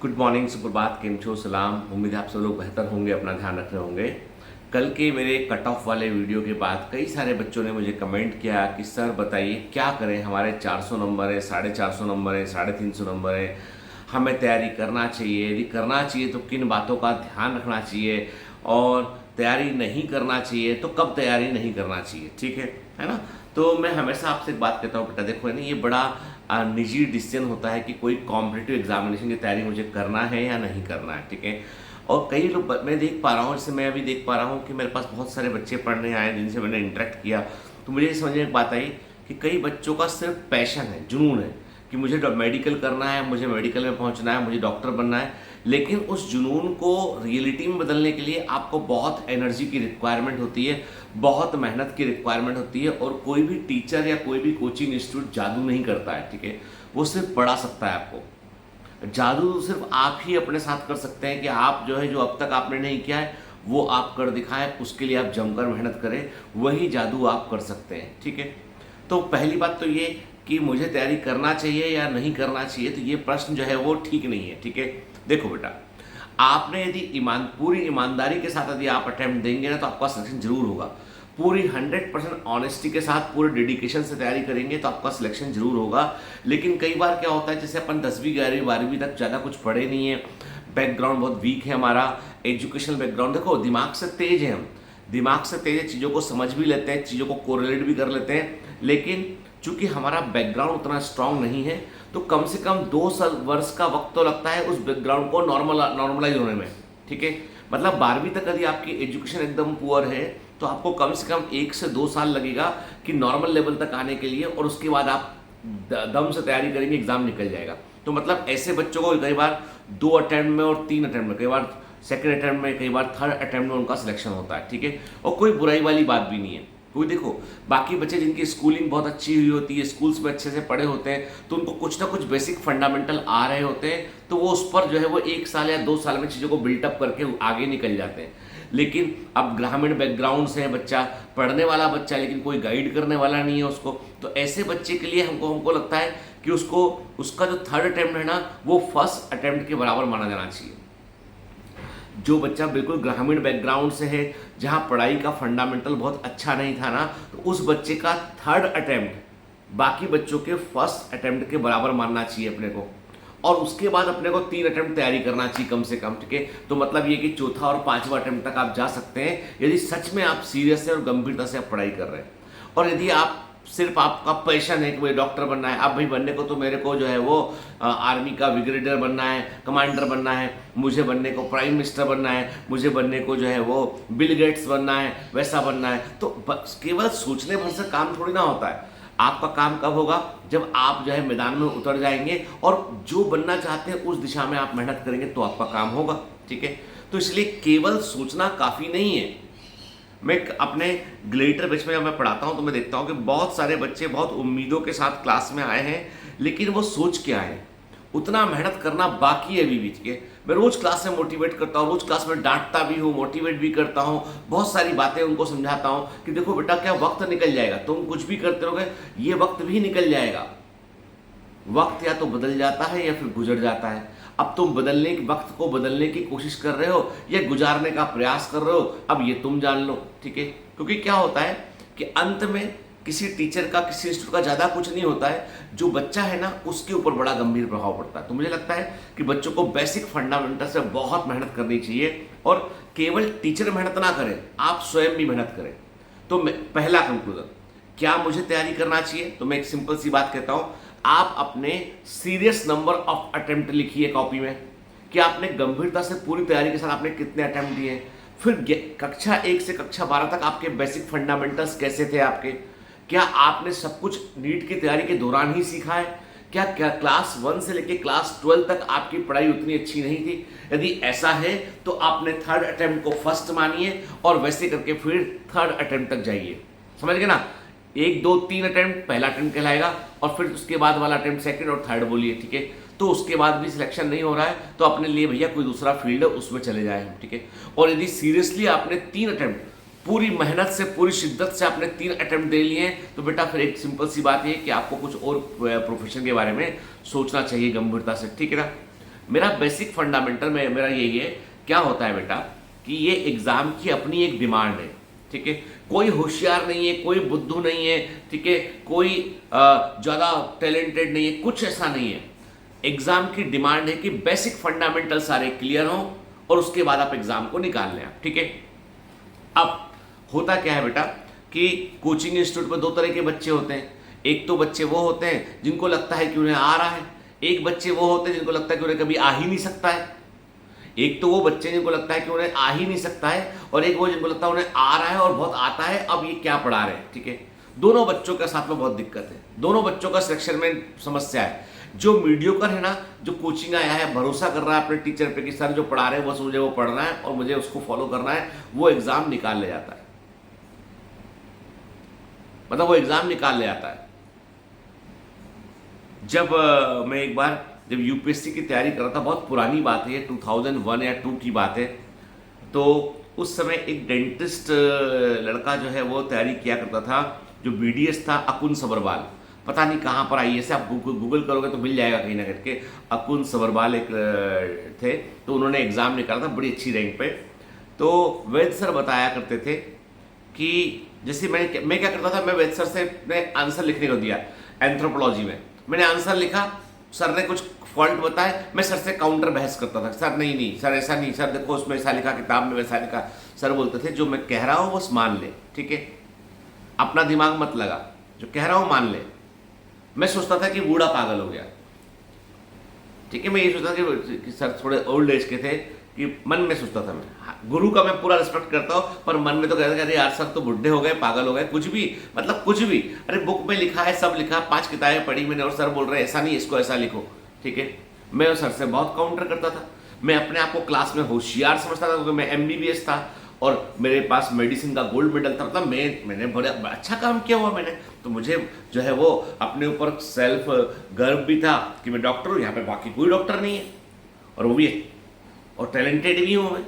Good morning, सुप्रभात, केम छो, सलाम। उम्मीद है आप सब लोग बेहतर होंगे, अपना ध्यान रख रहे होंगे। कल के मेरे कट ऑफ वाले वीडियो के बाद कई सारे बच्चों ने मुझे कमेंट किया कि सर बताइए क्या करें, हमारे 400 नंबर है, 450 नंबर है, 350 नंबर है, हमें तैयारी करना चाहिए? यदि करना चाहिए तो किन बातों का ध्यान रखना चाहिए, और तैयारी नहीं करना चाहिए तो कब तैयारी नहीं करना चाहिए? ठीक है ना? तो मैं हमेशा आपसे एक बात कहता हूँ, बेटा देखो है ना, ये बड़ा निजी डिसीजन होता है कि कोई कॉम्पिटिटिव एग्जामिनेशन की तैयारी मुझे करना है या नहीं करना है। ठीक है। और कई लोग मैं देख पा रहा हूँ, जैसे मैं अभी देख पा रहा हूँ कि मेरे पास बहुत सारे बच्चे पढ़ने आए जिनसे मैंने इंटरेक्ट किया, तो मुझे समझ में एक बात आई कि कई बच्चों का सिर्फ पैशन है, जुनून है कि मुझे मेडिकल करना है, मुझे मेडिकल में पहुंचना है, मुझे डॉक्टर बनना है। लेकिन उस जुनून को रियलिटी में बदलने के लिए आपको बहुत एनर्जी की रिक्वायरमेंट होती है, बहुत मेहनत की रिक्वायरमेंट होती है, और कोई भी टीचर या कोई भी कोचिंग इंस्टीट्यूट जादू नहीं करता है। ठीक है। वो सिर्फ पढ़ा सकता है आपको। जादू सिर्फ आप ही अपने साथ कर सकते हैं कि आप जो है, जो अब तक आपने नहीं किया है वो आप कर दिखाएं, उसके लिए आप जमकर मेहनत करें, वही जादू आप कर सकते हैं। ठीक है। तो पहली बात तो ये कि मुझे तैयारी करना चाहिए या नहीं करना चाहिए, तो ये प्रश्न जो है वो ठीक नहीं है। ठीक है। देखो बेटा, आपने यदि पूरी ईमानदारी के साथ यदि आप अटेम्प्ट देंगे ना, तो आपका सिलेक्शन जरूर होगा। पूरी 100% ऑनेस्टी के साथ, पूरे डेडिकेशन से तैयारी करेंगे तो आपका सिलेक्शन जरूर होगा। लेकिन कई बार क्या होता है, जैसे अपन 10वीं 11वीं 12वीं तक ज़्यादा कुछ पढ़े नहीं है, बैकग्राउंड बहुत वीक है हमारा, एजुकेशनल बैकग्राउंड। देखो, दिमाग से तेज है, हम दिमाग से तेज है, चीज़ों को समझ भी लेते हैं, चीज़ों को कोरिलेट भी कर लेते हैं, लेकिन चूंकि हमारा बैकग्राउंड उतना स्ट्रांग नहीं है, तो कम से कम 2 वर्ष का वक्त तो लगता है उस बैकग्राउंड को नॉर्मलाइज होने में। ठीक है। मतलब 12वीं तक यदि आपकी एजुकेशन एकदम पुअर है, तो आपको कम से कम 1 से 2 साल लगेगा कि नॉर्मल लेवल तक आने के लिए, और उसके बाद आप दम से तैयारी करेंगे, एग्जाम निकल जाएगा। तो मतलब ऐसे बच्चों को कई बार 2 अटेम्प्ट में और 3 अटेम्प्ट में, कई बार सेकेंड अटेम्प्ट में, कई बार थर्ड अटेम्प्ट में उनका सिलेक्शन होता है। ठीक है। और कोई बुराई वाली बात भी नहीं है। कोई देखो, बाकी बच्चे जिनकी स्कूलिंग बहुत अच्छी हुई होती है, स्कूल्स में अच्छे से पढ़े होते हैं, तो उनको कुछ ना कुछ बेसिक फंडामेंटल आ रहे होते हैं, तो वो उस पर जो है वो 1 साल या 2 साल में चीज़ों को बिल्टअप करके आगे निकल जाते हैं। लेकिन अब ग्रामीण बैकग्राउंड से है बच्चा, पढ़ने वाला बच्चा, लेकिन कोई गाइड करने वाला नहीं है उसको, तो ऐसे बच्चे के लिए हमको लगता है कि उसका जो थर्ड अटेम्प्ट है ना, वो फर्स्ट अटेम्प्ट के बराबर माना जाना चाहिए। जो बच्चा बिल्कुल ग्रामीण बैकग्राउंड से है, जहाँ पढ़ाई का फंडामेंटल बहुत अच्छा नहीं था ना, तो उस बच्चे का थर्ड अटेम्प्ट बाकी बच्चों के फर्स्ट अटेम्प्ट के बराबर मानना चाहिए अपने को, और उसके बाद अपने को 3 अटेम्प्ट तैयारी करना चाहिए कम से कम। ठीक है। तो मतलब ये कि चौथा और 5वां अटेम्प्ट तक आप जा सकते हैं, यदि सच में आप सीरियस है और गंभीरता से आप पढ़ाई कर रहे हैं। और यदि आप सिर्फ आपका पैशन है कि भाई डॉक्टर बनना है, अब भाई बनने को तो मेरे को जो है वो आर्मी का ब्रिगेडियर बनना है, कमांडर बनना है, मुझे बनने को प्राइम मिनिस्टर बनना है, मुझे बनने को जो है वो बिल गेट्स बनना है, वैसा बनना है, तो केवल सोचने भर से काम थोड़ी ना होता है। आपका काम कब होगा? जब आप जो है मैदान में उतर जाएंगे और जो बनना चाहते हैं उस दिशा में आप मेहनत करेंगे, तो आपका काम होगा। ठीक है। तो इसलिए केवल सोचना काफ़ी नहीं है। मैं अपने ग्लेटर बैच में जब मैं पढ़ाता हूं, तो मैं देखता हूं कि बहुत सारे बच्चे बहुत उम्मीदों के साथ क्लास में आए हैं, लेकिन वो सोच के आए हैं, उतना मेहनत करना बाकी है अभी भी। ठीक है। मैं रोज क्लास में मोटिवेट करता हूँ, रोज क्लास में डांटता भी हूँ, मोटिवेट भी करता हूँ, बहुत सारी बातें उनको समझाता हूँ कि देखो बेटा, क्या वक्त निकल जाएगा, तुम कुछ भी करते रहोगे, ये वक्त भी निकल जाएगा। वक्त या तो बदल जाता है या फिर गुजर जाता है। अब तुम वक्त को बदलने की कोशिश कर रहे हो या गुजारने का प्रयास कर रहे हो, अब ये तुम जान लो। ठीक है। क्योंकि क्या होता है कि अंत में किसी टीचर का, किसी इंस्टीट्यूट का ज़्यादा कुछ नहीं होता है, जो बच्चा है ना उसके ऊपर बड़ा गंभीर प्रभाव पड़ता है। तो मुझे लगता है कि बच्चों को बेसिक फंडामेंटल से बहुत मेहनत करनी चाहिए, और केवल टीचर मेहनत ना करें, आप स्वयं भी मेहनत करें। तो पहला कंक्लूजन, क्या मुझे तैयारी करना चाहिए? तो मैं एक सिंपल सी बात कहता हूँ, आप अपने सीरियस नंबर ऑफ अटेम्प्ट लिखिए कॉपी में, कि आपने गंभीरता से पूरी तैयारी के साथ आपने कितने अटेम्प्ट दिए। फिर कक्षा 1 से कक्षा 12 तक आपके बेसिक फंडामेंटल्स कैसे थे आपके, क्या आपने सब कुछ नीट की तैयारी के दौरान ही सीखा है? क्या क्लास 1 से लेकर क्लास 12 तक आपकी पढ़ाई उतनी अच्छी नहीं थी? यदि ऐसा है तो आपने थर्ड अटेम्प्ट को फर्स्ट मानिए, और वैसे करके फिर थर्ड अटेम्प्ट तक जाइए। समझ गए ना? 1 2 3 अटेम्प्ट पहला अटेम्प्ट कहलाएगा, और फिर उसके बाद वाला अटेम्प्ट सेकंड और थर्ड बोलिए। ठीक है। तो उसके बाद भी सिलेक्शन नहीं हो रहा है, तो अपने लिए भैया कोई दूसरा फील्ड है उसमें चले जाए हम। ठीक है। और यदि सीरियसली आपने 3 अटेम्प्ट पूरी मेहनत से, पूरी शिद्दत से आपने 3 अटेम्प्ट दे लिए हैं, तो बेटा फिर एक सिंपल सी बात है कि आपको कुछ और प्रोफेशन के बारे में सोचना चाहिए गंभीरता से। ठीक है ना? मेरा बेसिक फंडामेंटल में मेरा यही है, क्या होता है बेटा कि ये एग्ज़ाम की अपनी एक डिमांड है, ठीक है। कोई होशियार नहीं है, कोई बुद्धू नहीं है, ठीक है, कोई ज़्यादा टैलेंटेड नहीं है, कुछ ऐसा नहीं है। एग्ज़ाम की डिमांड है कि बेसिक फंडामेंटल सारे क्लियर हों और उसके बाद आप एग्ज़ाम को निकाल लें, ठीक है। अब होता क्या है बेटा कि कोचिंग इंस्टीट्यूट में दो तरह के बच्चे होते हैं। एक तो बच्चे वो होते हैं जिनको लगता है कि उन्हें आ रहा है, एक बच्चे वो होते हैं जिनको लगता है कि उन्हें कभी आ ही नहीं सकता है। एक तो वो बच्चे जिनको लगता है कि उन्हें आ ही नहीं सकता है, और एक वो जिनको लगता है उन्हें आ रहा है और बहुत आता है, अब ये क्या पढ़ा रहे हैं, ठीक है। दोनों बच्चों के साथ में बहुत दिक्कत है, दोनों बच्चों का सिलेक्शन में समस्या है। जो मीडियोकर है ना, जो कोचिंग आया है, भरोसा कर रहा है अपने टीचर पे कि सर जो पढ़ा रहे हैं बस मुझे वो पढ़ना है और मुझे उसको फॉलो करना है, वो एग्जाम निकाल ले जाता है, मतलब वो एग्जाम निकाल ले आता है। जब मैं एक बार जब यूपीएससी की तैयारी कर रहा था, बहुत पुरानी बात है, 2001 या 2 की बात है, तो उस समय एक डेंटिस्ट लड़का जो है वो तैयारी किया करता था, जो बीडीएस था, अकुन सबरवाल, पता नहीं कहाँ पर आई है, आप गूगल करोगे तो मिल जाएगा कहीं ना करके। अकुन सबरवाल एक थे, तो उन्होंने एग्ज़ाम निकाला था बड़ी अच्छी रैंक पे। तो वैद सर बताया करते थे कि जैसे मैं क्या करता था, मैं वैद सर से ने आंसर लिखने को दिया एंथ्रोपोलॉजी में, मैंने आंसर लिखा, सर ने कुछ फॉल्ट बताए, मैं सर से काउंटर बहस करता था, सर नहीं नहीं सर ऐसा नहीं, सर देखो उसमें ऐसा लिखा, किताब में वैसा लिखा। सर बोलते थे जो मैं कह रहा हूँ बस मान ले, ठीक है, अपना दिमाग मत लगा, जो कह रहा हूँ मान ले। मैं सोचता था कि बूढ़ा पागल हो गया, ठीक है, मैं ये सोचता था कि सर थोड़े ओल्ड एज के थे, कि मन में सोचता था मैं, गुरु का मैं पूरा रिस्पेक्ट करता हूँ, पर मन में तो कहता था अरे यार सर तो बुढ़े हो गए, पागल हो गए, कुछ भी, मतलब कुछ भी, अरे बुक में लिखा है, सब लिखा, 5 किताबें पढ़ी मैंने और सर बोल रहे हैं ऐसा नहीं, इसको ऐसा लिखो, ठीक है। मैं उस सर से बहुत काउंटर करता था, मैं अपने आप को क्लास में होशियार समझता था, क्योंकि मैं एमबीबीएस था और मेरे पास मेडिसिन का गोल्ड मेडल था, मतलब मैंने बड़ा अच्छा काम किया हुआ मैंने, तो मुझे जो है वो अपने ऊपर सेल्फ गर्व भी था कि मैं डॉक्टर हूँ, यहाँ पे बाकी कोई डॉक्टर नहीं है, और वो भी और टैलेंटेड भी हूँ मैं,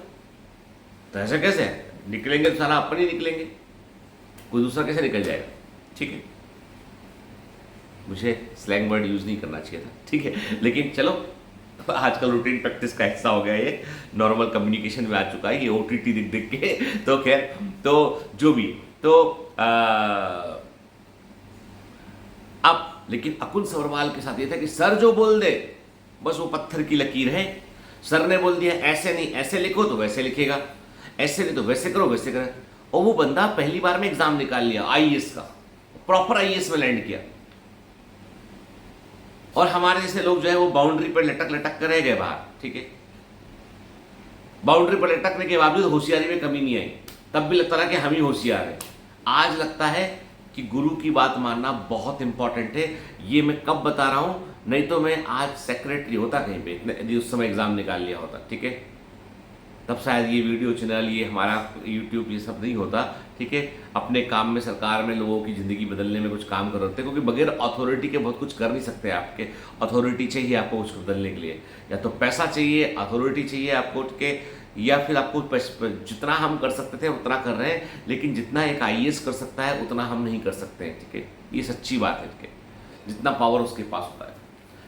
तो ऐसा कैसे निकलेंगे, तो सारा अपन ही निकलेंगे, कोई दूसरा कैसे निकल जाएगा, ठीक है। मुझे स्लैंग वर्ड यूज़ नहीं करना चाहिए था, ठीक है, लेकिन चलो आजकल रूटीन प्रैक्टिस का हिस्सा हो गया, ये नॉर्मल कम्युनिकेशन में आ चुका है, ये ओटीटी दिख दिख के, तो खैर, तो जो भी, तो अब लेकिन अकुन सबरवाल के साथ ये था कि सर जो बोल दे बस वो पत्थर की लकीर है, सर ने बोल दिया ऐसे नहीं, ऐसे लिखो तो वैसे लिखेगा, ऐसे नहीं तो वैसे करो, वैसे करें, और वो बंदा पहली बार में एग्जाम निकाल लिया आईएएस का, प्रॉपर आईएएस में लैंड किया, और हमारे जैसे लोग जो है वो बाउंड्री पर लटक लटक कर रह गए बाहर, ठीक है। बाउंड्री पर लटकने के बावजूद होशियारी में कमी नहीं आई, तब भी लगता था कि हम ही होशियार हैं। आज लगता है कि गुरु की बात मानना बहुत इंपॉर्टेंट है, ये मैं कब बता रहा हूं, नहीं तो मैं आज सेक्रेटरी होता कहीं पे, यदि उस समय एग्जाम निकाल लिया होता, ठीक है, तब शायद ये वीडियो चैनल, ये हमारा यूट्यूब, ये सब नहीं होता, ठीक है। अपने काम में, सरकार में लोगों की ज़िंदगी बदलने में कुछ काम कर रहे थे, क्योंकि बगैर अथॉरिटी के बहुत कुछ कर नहीं सकते, आपके अथॉरिटी चाहिए आपको कुछ बदलने के लिए, या तो पैसा चाहिए, अथॉरिटी चाहिए आपको, ठीक है, या फिर आपको जितना हम कर सकते थे उतना कर रहे हैं, लेकिन जितना एक आईएएस कर सकता है उतना हम नहीं कर सकते हैं, ठीक है, ये सच्ची बात है, ठीक है, जितना पावर उसके पास होता है।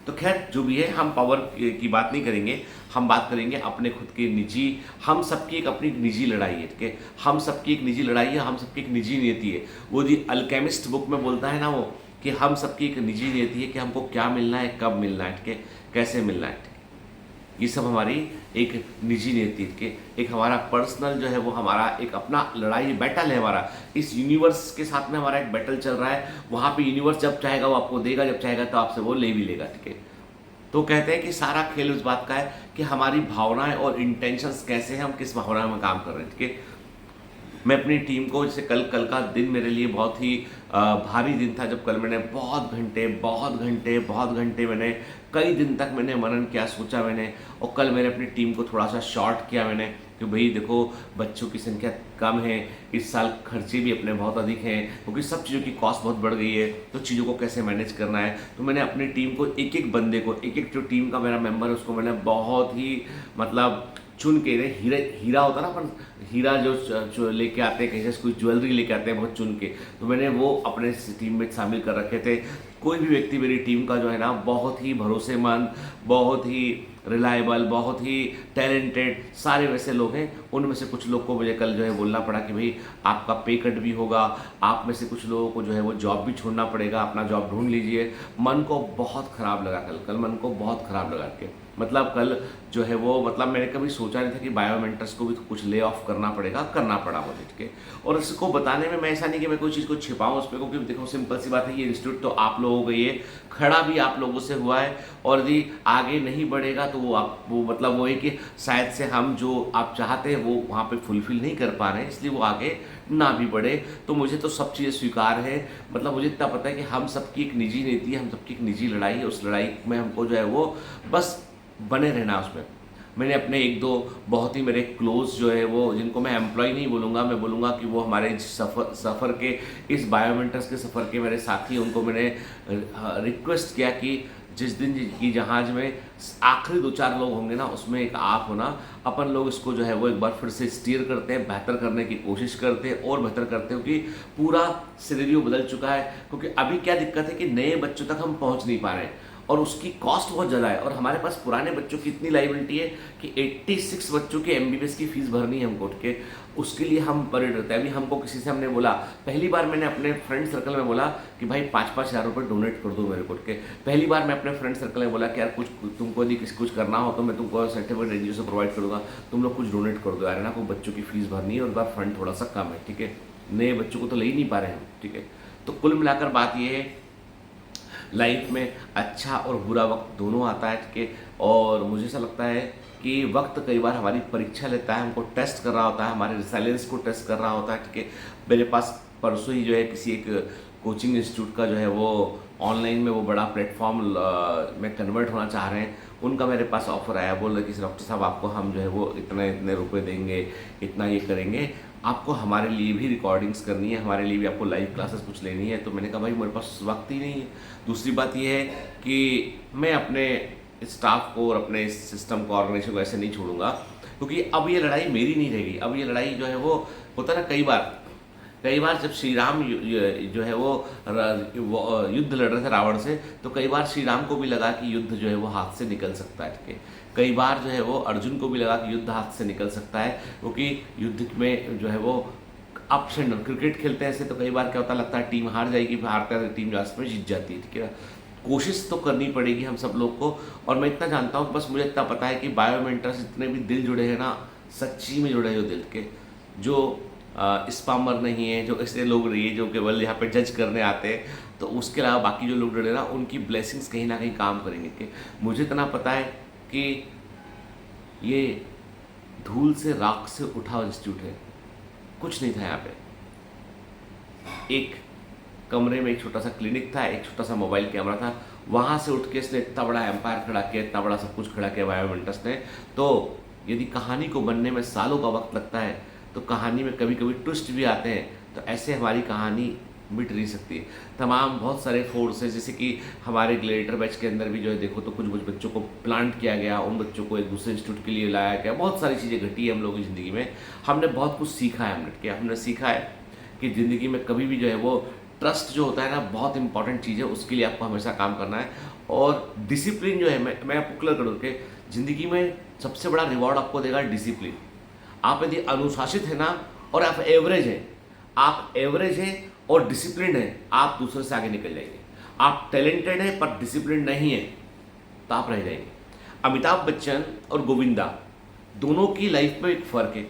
तो खैर जो भी है, हम पावर की बात नहीं करेंगे, हम बात करेंगे अपने खुद के निजी, हम सबकी एक अपनी निजी लड़ाई है, ठीक है, हम सबकी एक निजी लड़ाई है, हम सबकी एक निजी नियति है। वो जी अल्केमिस्ट बुक में बोलता है ना वो, कि हम सबकी एक निजी नियति है कि हमको क्या मिलना है, कब मिलना है, ठीक है, कैसे मिलना है, ठीक है, ये सब हमारी एक निजी नियति के, एक हमारा पर्सनल जो है वो हमारा एक अपना लड़ाई बैटल है हमारा, इस यूनिवर्स के साथ में हमारा एक बैटल चल रहा है। वहाँ पे यूनिवर्स जब चाहेगा वो आपको देगा, जब चाहेगा तो आपसे वो ले भी लेगा, ठीक है। तो कहते हैं कि सारा खेल उस बात का है कि हमारी भावनाएं और इंटेंशंस कैसे हैं, हम किस भावना में काम कर रहे हैं, ठीक है। मैं अपनी टीम को, जैसे कल का दिन मेरे लिए बहुत ही भारी दिन था, जब कल मैंने बहुत घंटे मैंने कई दिन तक मैंने मनन किया, सोचा मैंने, और कल मैंने अपनी टीम को थोड़ा सा शॉर्ट किया मैंने, कि भाई देखो बच्चों की संख्या कम है, इस साल खर्चे भी अपने बहुत अधिक हैं, क्योंकि सब चीज़ों की कॉस्ट बहुत बढ़ गई है, तो चीज़ों को कैसे मैनेज करना है। तो मैंने अपनी टीम को, एक एक बंदे को, एक एक जो टीम का मेरा मेंबर है उसको मैंने बहुत ही मतलब चुन के, हीरा होता ना अपन, हीरा जो लेके आते हैं कहीं से, कोई ज्वेलरी लेके आते हैं बहुत चुन के, तो मैंने वो अपने टीम में शामिल कर रखे थे। कोई भी व्यक्ति मेरी टीम का जो है ना बहुत ही भरोसेमंद, बहुत ही रिलायबल, बहुत ही टैलेंटेड, सारे वैसे लोग हैं। उनमें से कुछ लोग को मुझे कल जो है बोलना पड़ा कि भाई आपका पे कट भी होगा, आप में से कुछ लोगों को जो है वो जॉब भी छोड़ना पड़ेगा, अपना जॉब ढूंढ लीजिए। मन को बहुत ख़राब लगा कल मन को बहुत ख़राब लगा के मतलब कल जो है वो मतलब मैंने कभी सोचा नहीं था कि बायोमेंटर्स को भी कुछ ले ऑफ करना पड़ेगा, करना पड़ा मुझे, ठीक है। और इसको बताने में मैं ऐसा नहीं कि मैं कोई चीज़ को छिपाऊं उस पर, क्योंकि देखो सिंपल सी बात है, ये इंस्टीट्यूट तो आप लोगों का ये खड़ा भी आप लोगों से हुआ है, और यदि आगे नहीं बढ़ेगा तो वो मतलब वो है कि शायद से हम जो आप चाहते हैं वो वहाँ पे फुलफिल नहीं कर पा रहे हैं, इसलिए वो आगे ना भी बढ़े। तो मुझे तो सब चीज़ें स्वीकार है, मतलब मुझे इतना पता है कि हम सबकी एक निजी नीति है, हम सबकी एक निजी लड़ाई है, उस लड़ाई में हमको जो है वो बस बने रहना उसमें। मैंने अपने एक दो बहुत ही मेरे क्लोज जो है वो, जिनको मैं एम्प्लॉय नहीं बोलूँगा, मैं बोलूँगा कि वो हमारे सफ़र के इस बायोमेंटर्स के सफ़र के मेरे साथी, उनको मैंने रिक्वेस्ट किया कि जिस दिन की जहाज़ में आखिरी 2-4 लोग होंगे ना, उसमें एक आप होना। अपन लोग इसको जो है वो एक बार फिर से स्टीयर करते हैं, बेहतर करने की कोशिश करते हैं और बेहतर करते हैं, क्योंकि पूरा सिनेरियो बदल चुका है। क्योंकि अभी क्या दिक्कत है कि नए बच्चों तक हम पहुंच नहीं पा रहे हैं और उसकी कॉस्ट बहुत ज़्यादा है, और हमारे पास पुराने बच्चों की इतनी लाइबिलिटी है कि 86 बच्चों के MBBS की फ़ीस भरनी है हमको, ठीक है। उसके लिए हम परेड रहते हैं। अभी हमको किसी से हमने बोला, पहली बार मैंने अपने फ्रेंड सर्कल में बोला कि भाई 5-5 हज़ार रुपये डोनेट कर दो मेरे को, ठीक है। पहली बार मैं अपने फ्रेंड सर्कल में बोला कि यार कुछ तुमको यदि कुछ करना हो तो मैं तुमको सर्टिफिकेट NGO से प्रोवाइड करूँगा, तुम लोग कुछ डोनेट कर दो यार, है ना, कोई बच्चों की फ़ीस भरनी है और इस बार फंड थोड़ा सा कम है, ठीक है। नए बच्चों को तो ले ही नहीं पा रहे हैं, ठीक है। तो कुल मिलाकर बात ये है, लाइफ में अच्छा और बुरा वक्त दोनों आता है, ठीक है। और मुझे ऐसा लगता है कि वक्त कई बार हमारी परीक्षा लेता है, हमको टेस्ट कर रहा होता है, हमारे रिसाइलेंस को टेस्ट कर रहा होता है, ठीक है। मेरे पास परसों ही जो है किसी एक कोचिंग इंस्टीट्यूट का जो है वो ऑनलाइन में वो बड़ा प्लेटफॉर्म में कन्वर्ट होना चाह रहे हैं, उनका मेरे पास ऑफर आया। बोल रहे कि डॉक्टर साहब आपको हम जो है वो इतने इतने रुपए देंगे, इतना ये करेंगे, आपको हमारे लिए भी रिकॉर्डिंग्स करनी है, हमारे लिए भी आपको लाइव क्लासेस कुछ लेनी है। तो मैंने कहा भाई मेरे पास वक्त ही नहीं है। दूसरी बात ये है कि मैं अपने स्टाफ को और अपने सिस्टम को, ऑर्गेनाइजेशन को ऐसे नहीं छोड़ूंगा, क्योंकि अब ये लड़ाई मेरी नहीं रहेगी। अब ये लड़ाई जो है वो होता है ना, कई बार जब श्री राम जो है वो युद्ध लड़ रहे थे रावण से, तो कई बार श्री राम को भी लगा कि युद्ध जो है वो हाथ से निकल सकता है, ठीक है। कई बार जो है वो अर्जुन को भी लगा कि युद्ध हाथ से निकल सकता है, क्योंकि युद्ध में जो है वो अप्स एंड डाउन, क्रिकेट खेलते हैं ऐसे, तो कई बार क्या होता लगता है टीम हार जाएगी, फिर हारता है टीम लास्ट में जीत जाती है, ठीक है। कोशिश तो करनी पड़ेगी हम सब लोग को। और मैं इतना जानता हूँ, बस मुझे इतना पता है कि बायोमेंटर्स जितने भी दिल जुड़े हैं ना, सच्ची में जुड़े हैं जो दिल के, जो स्पामर नहीं है, जो ऐसे लोग रही है जो केवल यहाँ पे जज करने आते हैं, तो उसके अलावा बाकी जो लोग जुड़े ना, उनकी ब्लेसिंग्स कहीं ना कहीं काम करेंगे। कि मुझे इतना पता है कि ये धूल से राख से उठा इंस्टीट्यूट है, कुछ नहीं था यहाँ पे। एक कमरे में एक छोटा सा क्लिनिक था, एक छोटा सा मोबाइल कैमरा था, वहाँ से उठ के इसने इतना बड़ा एम्पायर खड़ा किया, इतना बड़ा सब कुछ खड़ा किया बायोमेंटर्स ने। तो यदि कहानी को बनने में सालों का वक्त लगता है, तो कहानी में कभी कभी ट्विस्ट भी आते हैं, तो ऐसे हमारी कहानी मिट नहीं सकती। तमाम बहुत सारे फोर्सेस, जैसे कि हमारे ग्लेडिएटर बैच के अंदर भी जो है देखो तो कुछ बच्चों को प्लांट किया गया, उन बच्चों को एक दूसरे इंस्टीट्यूट के लिए लाया गया, बहुत सारी चीज़ें घटी है हम लोगों की ज़िंदगी में। हमने बहुत कुछ सीखा है, हमने सीखा है कि ज़िंदगी में कभी भी जो है वो ट्रस्ट जो होता है ना, बहुत इंपॉर्टेंट चीज़ है, उसके लिए आपको हमेशा काम करना है। और डिसिप्लिन जो है, मैं आपको क्लियर करूँ कि ज़िंदगी में सबसे बड़ा रिवॉर्ड आपको देगा डिसिप्लिन। आप यदि अनुशासित है ना, और आप एवरेज हैं और डिसिप्लिन है, आप दूसरे से आगे निकल जाएंगे। आप टैलेंटेड है पर डिसिप्लिन नहीं है, तो आप रह जाएंगे। अमिताभ बच्चन और गोविंदा दोनों की लाइफ में एक फ़र्क है,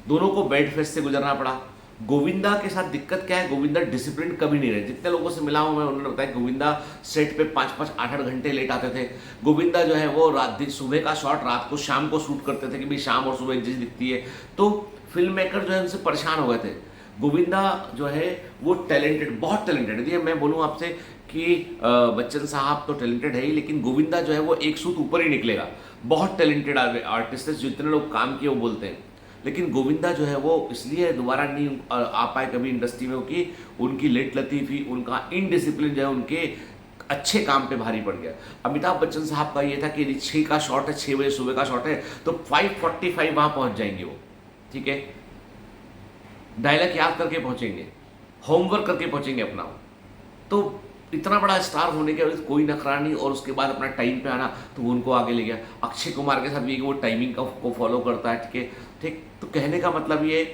दोनों को बैड फेस से गुजरना पड़ा। गोविंदा के साथ दिक्कत क्या है, गोविंदा डिसिप्लिन कभी नहीं रहे। जितने लोगों से मिला हूं मैं, उन्होंने बताया गोविंदा सेट पे 5-5, 8-8 घंटे लेट आते थे। गोविंदा जो है वो सुबह का शॉट रात को शाम को शूट करते थे कि भाई शाम और सुबह एक चीज दिखती है, तो फिल्म मेकर जो है उनसे परेशान हो गए थे। गोविंदा जो है वो टैलेंटेड, बहुत टैलेंटेड है। मैं बोलूँ आपसे कि बच्चन साहब तो टैलेंटेड है ही, लेकिन गोविंदा जो है वो एक सूट ऊपर ही निकलेगा। बहुत टैलेंटेड आर्टिस्ट है, जितने लोग काम किए वो बोलते हैं। लेकिन गोविंदा जो है वो इसलिए दोबारा नहीं आ पाए कभी इंडस्ट्री में, क्योंकि उनकी लेट लतीफ़ी, उनका इनडिसिप्लिन जो है उनके अच्छे काम पे भारी पड़ गया। अमिताभ बच्चन साहब का ये था कि यदि 6 का शॉट है, 6 बजे सुबह का शॉट है, तो 5:45 वहाँ पहुँच जाएंगे वो, ठीक है। डायलॉग याद करके पहुँचेंगे, होमवर्क करके पहुँचेंगे अपना। तो इतना बड़ा स्टार होने के बाद कोई नखरा नहीं, और उसके बाद अपना टाइम पे आना, तो वो उनको आगे ले गया। अक्षय कुमार के साथ भी वो टाइमिंग को फॉलो करता है, ठीक है। ठीक, तो कहने का मतलब ये है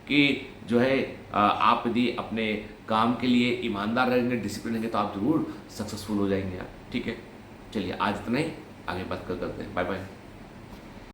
कि जो है आप यदि अपने काम के लिए ईमानदार रहेंगे, डिसिप्लिन रहेंगे, तो आप ज़रूर सक्सेसफुल हो जाएंगे आप, ठीक है। चलिए आज इतना ही, आगे बात करते हैं। Bye bye.